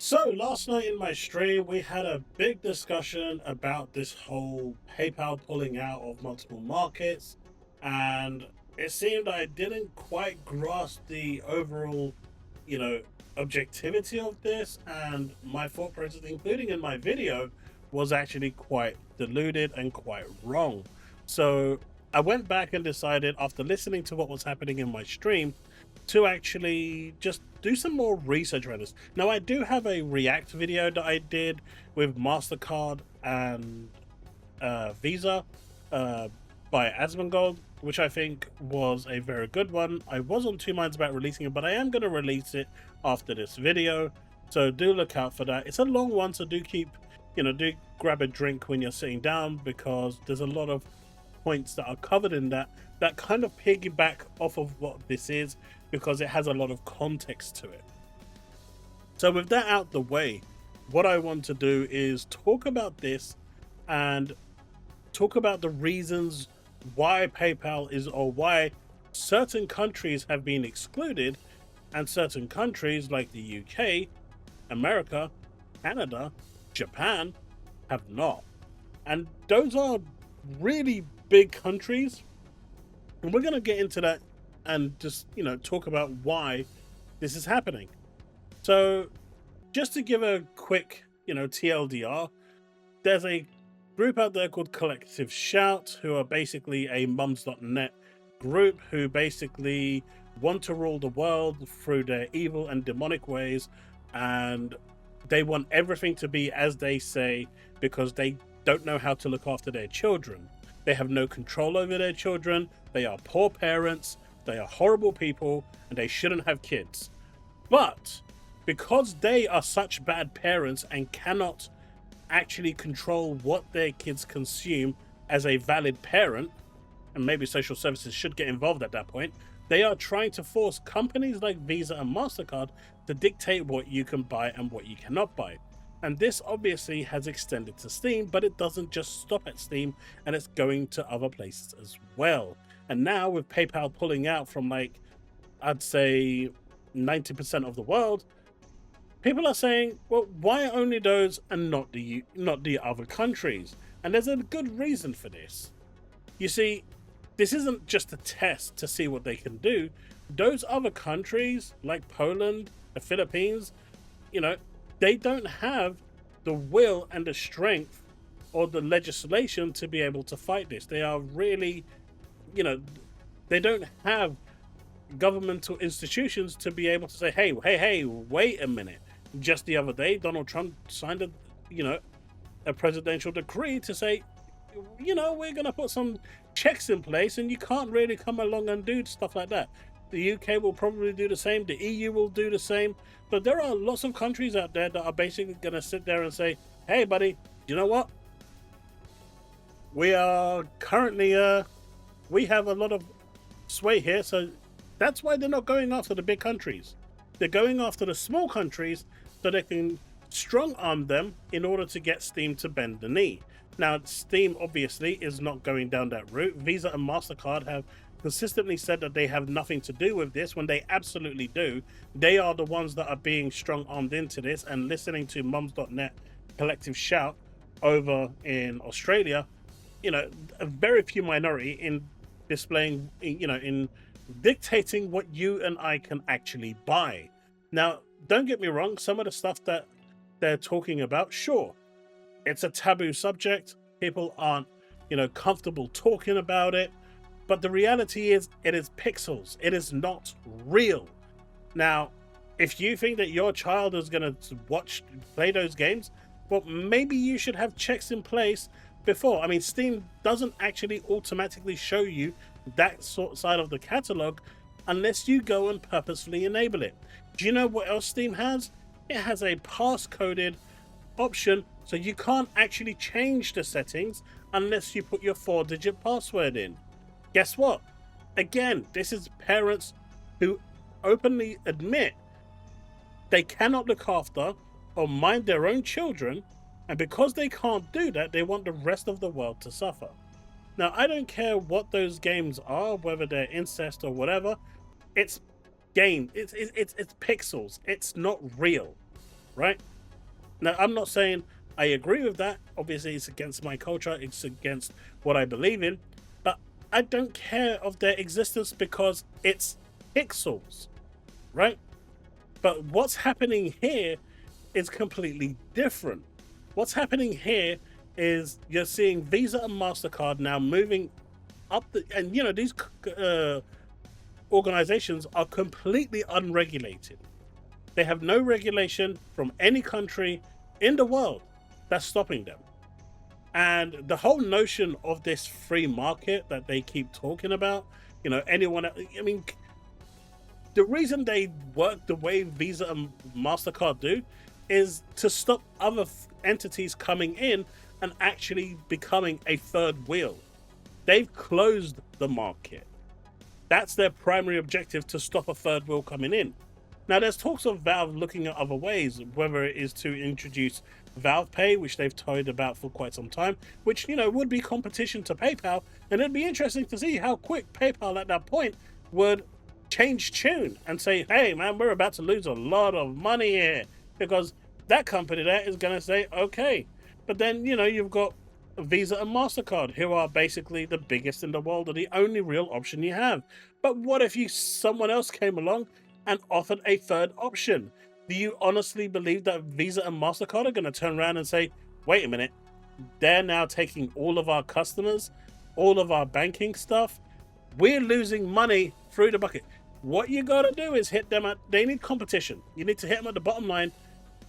So last night in my stream, we had a big discussion about this whole PayPal pulling out of multiple markets, and it seemed I didn't quite grasp the overall, you know, objectivity of this, and my thought process, including in my video, was actually quite deluded and quite wrong. So I went back and decided, after listening to what was happening in my stream, to actually just do some more research around this. Now, I do have a React video that I did with MasterCard and Visa uh, by Asmongold, which I think was a very good one. I was on two minds about releasing it, but I am going to release it after this video. So do look out for that. It's a long one, so do keep, do grab a drink when you're sitting down, because there's a lot of points that are covered in that kind of piggyback off of what this is, because it has a lot of context to it. So with that out the way, what I want to do is talk about this and talk about the reasons why PayPal is, or why certain countries have been excluded and certain countries like the UK, America, Canada, Japan have not. And those are really big countries, and we're going to get into that and just talk about why this is happening. So just to give a quick TLDR, there's a group out there called Collective Shout, who are basically a mums.net group who basically want to rule the world through their evil and demonic ways, and they want everything to be as they say, because they don't know how to look after their children. They have no control over their children. They are poor parents. They are horrible people, and they shouldn't have kids. But because they are such bad parents and cannot actually control what their kids consume as a valid parent, and maybe social services should get involved at that point, they are trying to force companies like Visa and MasterCard to dictate what you can buy and what you cannot buy. And this obviously has extended to Steam, but it doesn't just stop at Steam, and it's going to other places as well. And now with PayPal pulling out from, like, I'd say 90% of the world, people are saying, well, why only those and not the other countries? And there's a good reason for this. You see, this isn't just a test to see what they can do. Those other countries, like Poland, the Philippines, they don't have the will and the strength or the legislation to be able to fight this. They are really, they don't have governmental institutions to be able to say, hey, wait a minute. Just the other day, Donald Trump signed a presidential decree to say, we're going to put some checks in place, and you can't really come along and do stuff like that. The UK will probably do the same. The EU will do the same. But there are lots of countries out there that are basically going to sit there and say, hey, buddy, you know what? We are currently, we have a lot of sway here. So that's why they're not going after the big countries. They're going after the small countries so they can strong arm them in order to get Steam to bend the knee. Now, Steam obviously is not going down that route. Visa and MasterCard have consistently said that they have nothing to do with this, when they absolutely do. They are the ones that are being strong-armed into this, and listening to mums.net Collective Shout over in Australia, a very few minority in displaying, in dictating what you and I can actually buy. Now, don't get me wrong, some of the stuff that they're talking about, sure, it's a taboo subject. People aren't, comfortable talking about it. But the reality is, it is pixels. It is not real. Now, if you think that your child is going to play those games, well, maybe you should have checks in place before. I mean, Steam doesn't actually automatically show you that side of the catalog unless you go and purposefully enable it. Do you know what else Steam has? It has a pass-coded option, so you can't actually change the settings unless you put your 4-digit password in. Guess what? Again, this is parents who openly admit they cannot look after or mind their own children, and because they can't do that, they want the rest of the world to suffer. Now, I don't care what those games are, whether they're incest or whatever. It's game. It's pixels. It's not real, right? Now, I'm not saying I agree with that. Obviously, it's against my culture, it's against what I believe in, but I don't care of their existence because it's pixels, right? But what's happening here is completely different. What's happening here is you're seeing Visa and MasterCard now moving up and these organizations are completely unregulated. They have no regulation from any country in the world that's stopping them. And the whole notion of this free market that they keep talking about, anyone, I mean, the reason they work the way Visa and MasterCard do is to stop other entities coming in and actually becoming a third wheel. They've closed the market. That's their primary objective, to stop a third wheel coming in. Now, there's talks of Valve looking at other ways, whether it is to introduce Valve Pay, which they've toyed about for quite some time, which, would be competition to PayPal. And it'd be interesting to see how quick PayPal at that point would change tune and say, hey, man, we're about to lose a lot of money here, because that company there is going to say, okay. But then, you've got Visa and MasterCard, who are basically the biggest in the world, and the only real option you have. But what if someone else came along and offered a third option? Do you honestly believe that Visa and MasterCard are going to turn around and say, wait a minute, they're now taking all of our customers, all of our banking stuff, we're losing money through the bucket? What you got to do is hit them they need competition. You need to hit them at the bottom line,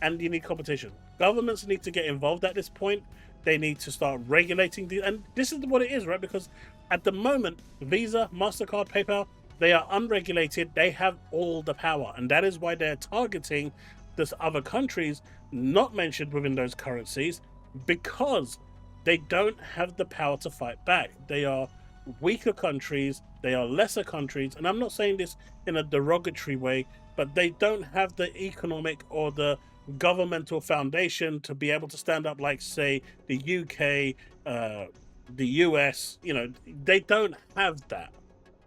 and you need competition. Governments need to get involved at this point. They need to start regulating and this is what it is, right? Because at the moment, Visa, MasterCard, PayPal, they are unregulated. They have all the power, and that is why they're targeting this other countries not mentioned within those currencies, because they don't have the power to fight back. They are weaker countries, they are lesser countries, and I'm not saying this in a derogatory way, but they don't have the economic or the governmental foundation to be able to stand up like, say, the UK, the US. They don't have that,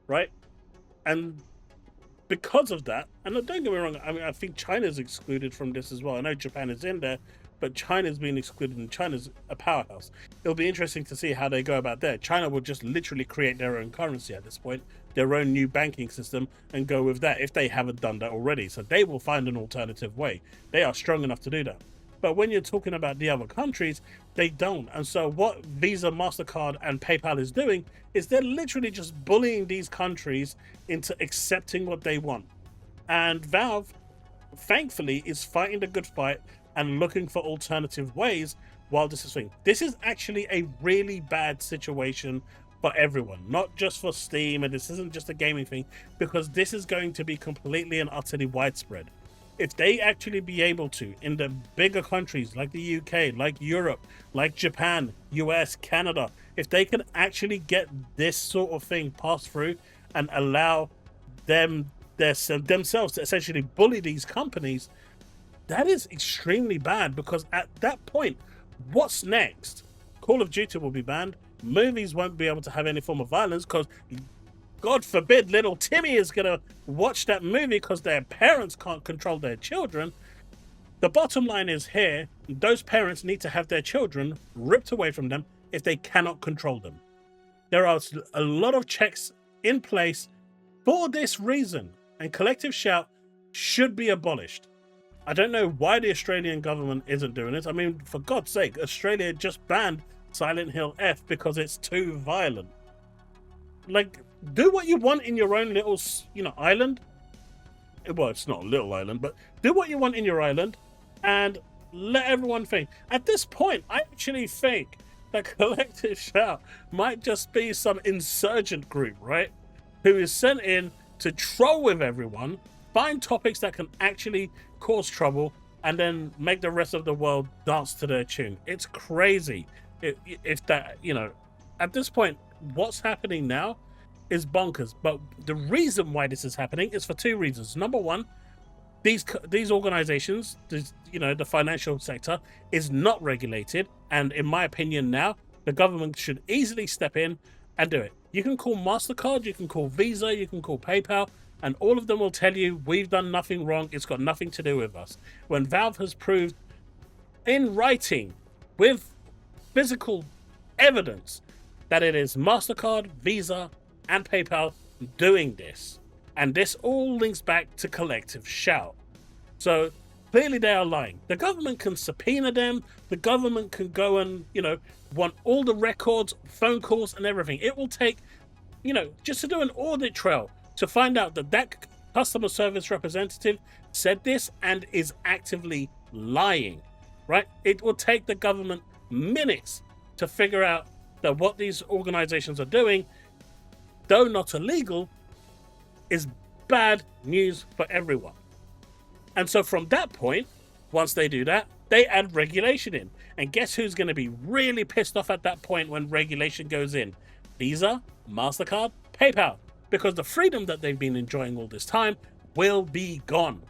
right? And because of that, and don't get me wrong, I mean, I think China's excluded from this as well. I know Japan is in there, but China's been excluded, and China's a powerhouse. It'll be interesting to see how they go about that. China will just literally create their own currency at this point, their own new banking system, and go with that, if they haven't done that already. So they will find an alternative way. They are strong enough to do that. But when you're talking about the other countries, they don't. And so what Visa, MasterCard, and PayPal is doing is they're literally just bullying these countries into accepting what they want. And Valve, thankfully, is fighting the good fight and looking for alternative ways while this is thing. This is actually a really bad situation for everyone, not just for Steam, and this isn't just a gaming thing, because this is going to be completely and utterly widespread. If they actually be able to, in the bigger countries like the UK, like Europe, like Japan, US, Canada, if they can actually get this sort of thing passed through and allow themselves to essentially bully these companies, that is extremely bad, because at that point, what's next? Call of Duty will be banned. Movies won't be able to have any form of violence, because God forbid little Timmy is going to watch that movie because their parents can't control their children. The bottom line is here, those parents need to have their children ripped away from them if they cannot control them. There are a lot of checks in place for this reason, and Collective Shout should be abolished. I don't know why the Australian government isn't doing it. I mean, for God's sake, Australia just banned Silent Hill F because it's too violent. Like, do what you want in your own little, island. Well, it's not a little island, but do what you want in your island and let everyone think. At this point, I actually think that Collective Shout might just be some insurgent group, right? Who is sent in to troll with everyone, find topics that can actually cause trouble, and then make the rest of the world dance to their tune. It's crazy. If that, at this point, what's happening now is bonkers. But the reason why this is happening is for two reasons. Number one, these organizations, the financial sector is not regulated, and in my opinion now, the government should easily step in and do it. You can call MasterCard, you can call Visa, you can call PayPal, and all of them will tell you we've done nothing wrong, it's got nothing to do with us. When Valve has proved in writing with physical evidence that it is MasterCard, Visa, and PayPal doing this. And this all links back to Collective Shout. So clearly they are lying. The government can subpoena them. The government can go and, want all the records, phone calls, and everything. It will take, just to do an audit trail to find out that customer service representative said this and is actively lying, right? It will take the government minutes to figure out that what these organizations are doing, though not illegal, is bad news for everyone. And so from that point, once they do that, they add regulation in. And guess who's going to be really pissed off at that point when regulation goes in? Visa, MasterCard, PayPal. Because the freedom that they've been enjoying all this time will be gone.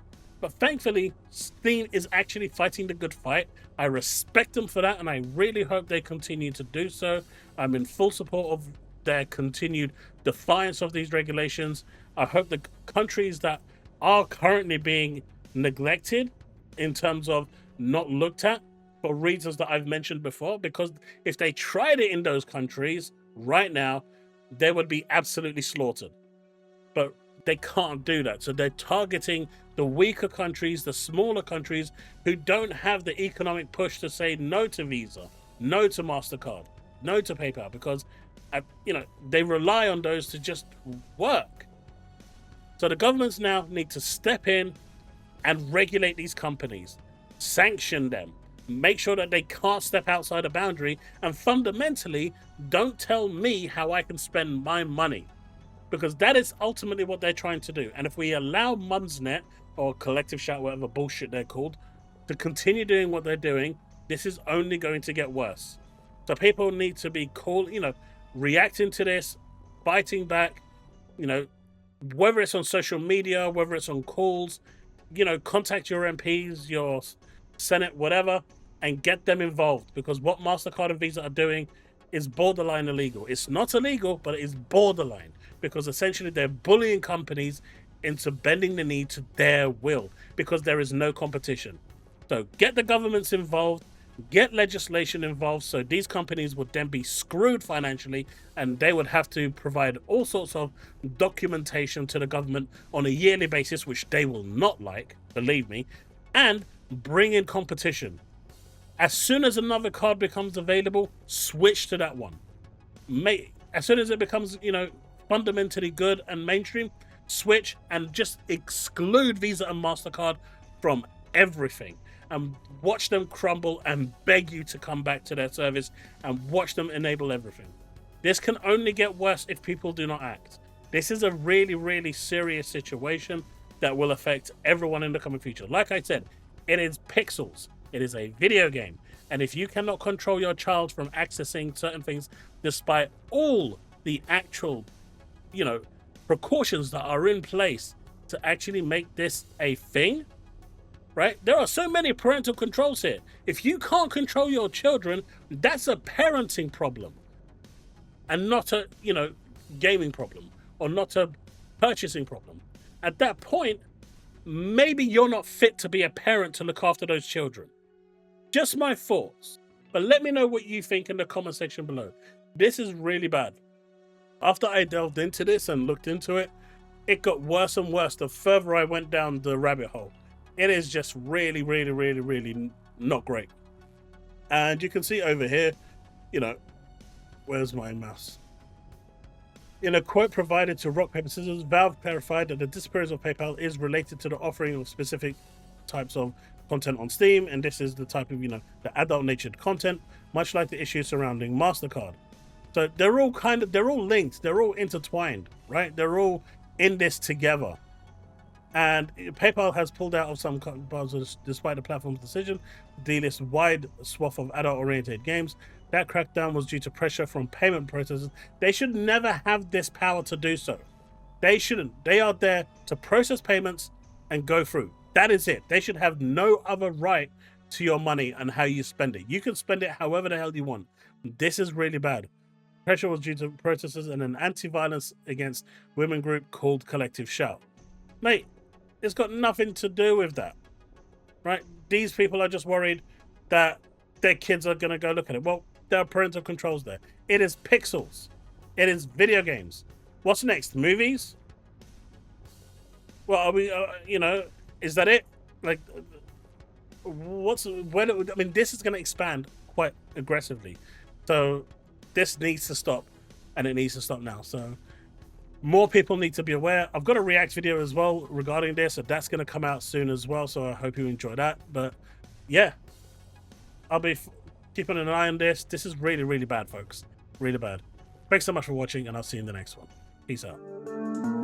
But thankfully, Steam is actually fighting the good fight. I respect them for that, and I really hope they continue to do so. I'm in full support of their continued defiance of these regulations. I hope the countries that are currently being neglected in terms of not looked at for reasons that I've mentioned before, because if they tried it in those countries right now, they would be absolutely slaughtered. But they can't do that. So they're targeting the weaker countries, the smaller countries who don't have the economic push to say no to Visa, no to MasterCard, no to PayPal, because they rely on those to just work. So the governments now need to step in and regulate these companies, sanction them, make sure that they can't step outside a boundary, and fundamentally don't tell me how I can spend my money, because that is ultimately what they're trying to do. And if we allow Mumsnet or Collective Shout, whatever bullshit they're called, to continue doing what they're doing, this is only going to get worse. So people need to be reacting to this, fighting back, whether it's on social media, whether it's on calls, contact your MPs, your Senate, whatever, and get them involved, because what MasterCard and Visa are doing is borderline illegal. It's not illegal, but it is borderline, because essentially they're bullying companies into bending the knee to their will, because there is no competition. So get the governments involved, get legislation involved, so these companies would then be screwed financially, and they would have to provide all sorts of documentation to the government on a yearly basis, which they will not like, believe me, and bring in competition. As soon as another card becomes available, switch to that one. As soon as it becomes, fundamentally good and mainstream, switch and just exclude Visa and MasterCard from everything, and watch them crumble and beg you to come back to their service, and watch them enable everything. This can only get worse if people do not act. This is a really, really serious situation that will affect everyone in the coming future. Like I said, it is pixels. It is a video game. And if you cannot control your child from accessing certain things, despite all the actual, precautions that are in place to actually make this a thing, right? There are so many parental controls here. If you can't control your children, that's a parenting problem and not a, gaming problem, or not a purchasing problem. At that point, maybe you're not fit to be a parent to look after those children. Just my thoughts. But let me know what you think in the comment section below. This is really bad. After I delved into this and looked into it, it got worse and worse the further I went down the rabbit hole. It is just really, really, really, really not great. And you can see over here, where's my mouse? In a quote provided to Rock Paper Scissors, Valve clarified that the disappearance of PayPal is related to the offering of specific types of content on Steam, and this is the type of, the adult-natured content, much like the issues surrounding MasterCard. So they're all linked, they're all intertwined, right? They're all in this together. And PayPal has pulled out of some browsers despite the platform's decision to delist wide swath of adult-oriented games. That crackdown was due to pressure from payment processors. They should never have this power to do so. They shouldn't. They are there to process payments and go through. That is it. They should have no other right to your money and how you spend it. You can spend it however the hell you want. This is really bad. Pressure was due to protesters and an anti-violence against women group called Collective Shout. Mate, it's got nothing to do with that, right? These people are just worried that their kids are going to go look at it? Well, there are parental controls there. It is pixels. It is video games. What's next? Movies? Well, are we, you know, is that it? Like, when? I mean, this is going to expand quite aggressively. So this needs to stop, and it needs to stop now. So more people need to be aware. I've got a React video as well regarding this, so that's going to come out soon as well. So I hope you enjoy that. But yeah, I'll be keeping an eye on this. This is really, really bad, folks. Really bad. Thanks so much for watching, and I'll see you in the next one. Peace out.